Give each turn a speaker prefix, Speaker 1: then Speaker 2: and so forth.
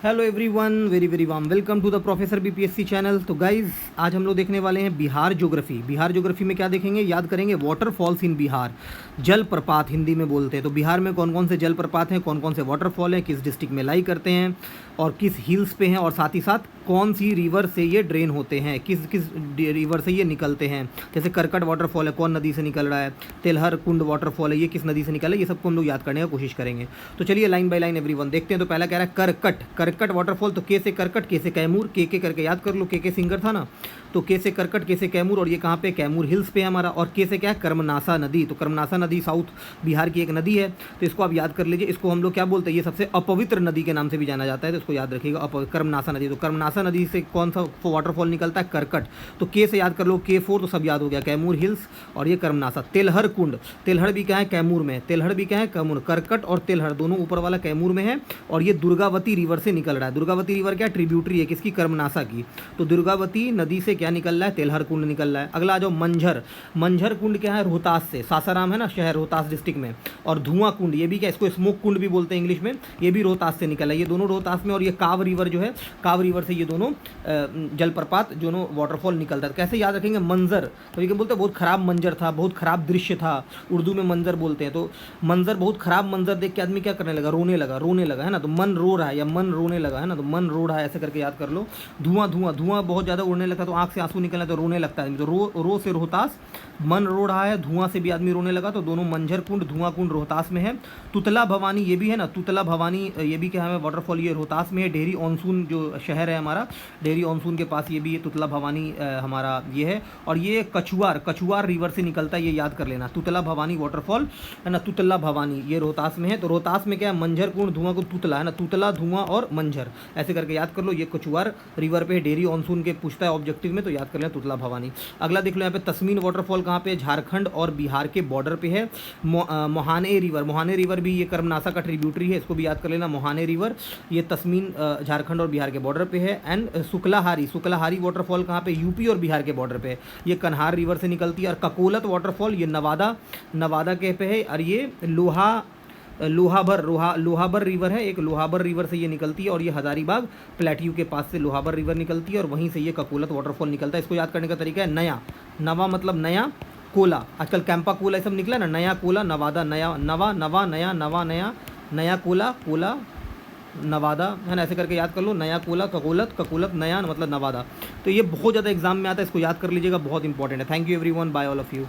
Speaker 1: Hello everyone, very very warm welcome to the professor BPSC channel. तो guys आज हम लोग देखने वाले हैं बिहार ज्योग्राफी। बिहार ज्योग्राफी में क्या देखेंगे, याद करेंगे वाटरफॉल्स इन बिहार, जलप्रपात हिंदी में बोलते हैं। तो बिहार में कौन कौन से जलप्रपात हैं, कौन कौन से वाटरफॉल हैं, किस डिस्ट्रिक्ट में लाई करते हैं और किस हिल्स पे हैं, और साथ ही साथ कौन सी रिवर से ये ड्रेन होते हैं, किस किस रिवर से ये निकलते हैं। जैसे करकट वाटरफॉल है, कौन नदी से निकल रहा है, तेलहर कुंड वाटरफॉल है, ये किस नदी से निकल रहा है, ये सबको हम लोग याद करने की कोशिश करेंगे। तो चलिए लाइन बाय लाइन एवरीवन देखते हैं। तो पहला कह रहा है करकट, करकट वाटरफॉल। तो के से करकट, के से कैमूर, के करके याद कर लो, के सिंगर था ना। तो के से करकट, के से कैमूर, और ये कहाँ पे, कैमूर हिल्स पे है हमारा। और के से क्या है, कर्मनासा नदी। तो कर्मनासा नदी साउथ बिहार की एक नदी है, तो इसको आप याद कर लीजिए। इसको हम लोग क्या बोलते हैं, ये सबसे अपवित्र नदी के नाम से भी जाना जाता है, तो इसको याद रखिएगा, कर्मनासा नदी। तो कर्मनासा नदी से कौन सा वाटरफॉल निकलता है, करकट। तो के से याद कर लो, के4 तो सब याद हो गया, कैमूर हिल्स और ये कर्मनासा। तेलहर कुंड, तेलहर भी क्या है, कैमूर में। तेलहर भी क्या है, कैमूर। करकट और तेलहर दोनों ऊपर वाला कैमूर में है, और ये दुर्गावती रिवर से निकल रहा है। दुर्गावती रिवर क्या ट्रिब्यूटरी है किसकी, कर्मनासा की। तो दुर्गावती नदी से क्या निकल रहा है, तेलहर कुंड निकल रहा है। अगला आ जाओ मंझर। मंझर कुंड क्या है, रोहतास से। सासाराम है ना शहर, रोहतास डिस्ट्रिक्ट में। और धुआं कुंड, ये भी क्या, इसको स्मोक कुंड भी बोलते हैं इंग्लिश में, ये भी रोहतास से निकल रहा है। ये दोनों रोहतास में। और ये काव रिवर जो है, काव रिवर से ये दोनों जलप्रपात दोनों वाटरफॉल निकलता है। कैसे याद रखेंगे, मंजर। तो ये बोलते हैं बहुत खराब मंजर था, बहुत खराब दृश्य था, उर्दू में मंजर बोलते हैं। तो मंजर, बहुत खराब मंजर देख के आदमी क्या करने लगा, रोने लगा, रोने लगा है ना। तो मन रो रहा है या मन रोने लगा है ना, तो मन रो रहा है, ऐसे करके याद कर लो। धुआं, धुआं, धुआं बहुत ज़्यादा उड़ने लगता है तो आँख से आंसू निकलना, तो रोने लगता है। तो रो से रोहतास, मन रो रहा है, धुआं से भी आदमी रोने लगा, तो दोनों मंझर कुंड, धुआं कुंड रोहतास में है। तुतला भवानी ये भी है ना, तुतला भवानी ये भी क्या है वाटरफॉल, ये रोहतास में है। डेहरी ऑनसून जो शहर है हमारा, डेहरी ऑनसून के पास ये भी है, तुतला भवानी हमारा ये है। और ये कछुआर, कछुआर रिवर से निकलता है, ये याद कर लेना। तुतला भवानी वाटरफॉल है ना, तुतला भवानी ये रोहतास में है। तो रोहतास में क्या है, मंझर कुंड, धुआं कुंड, तुतला है ना, तुतला, धुआं और मंझर, ऐसे करके याद कर लो। ये कछुआर रिवर पे डेहरी ऑनसून के पूछता है ऑब्जेक्टिव में, तो याद कर लें तुतला भवानी। अगला देख लो यहाँ पे तस्मीन वाटरफॉल कहाँ पे, झारखंड और बिहार के बॉर्डर पे है। मोहाने रिवर, मोहाने रिवर भी ये कर्मनासा का ट्रिब्यूटरी है, इसको भी याद कर लेना, मोहाने रिवर। ये तस्मीन झारखंड और बिहार के बॉर्डर पे है। एंड सुकलाहारी, सुकलाहारी वाटरफॉल कहाँ पे, यूपी और बिहार के बॉर्डर पे है, ये कन्हार रिवर से निकलती है। और ककोलत वाटरफॉल ये नवादा, नवादा के पे है। और ये लोहाबर रिवर है, एक लोहाबर रिवर से ये निकलती है। और ये हजारीबाग प्लेट्यू के पास से लोहाबर रिवर निकलती है, और वहीं से ये ककोलत वाटरफॉल निकलता है। इसको याद करने का तरीका है, नया, नवा मतलब नया, कोला, आजकल कैंपा कोला ये सब निकला ना, नया कोला, नवादा, नया, नवा, नवा, नया, नवा, नया, नया कोला, कोला, नवादा है ना, ऐसे करके याद कर लो। नया कोला, ककोलत, ककोलत, नया मतलब नवादा। तो ये बहुत ज़्यादा एग्जाम में आता है, इसको याद कर लीजिएगा, बहुत इंपॉर्टेंट है। Thank you everyone, bye all of you.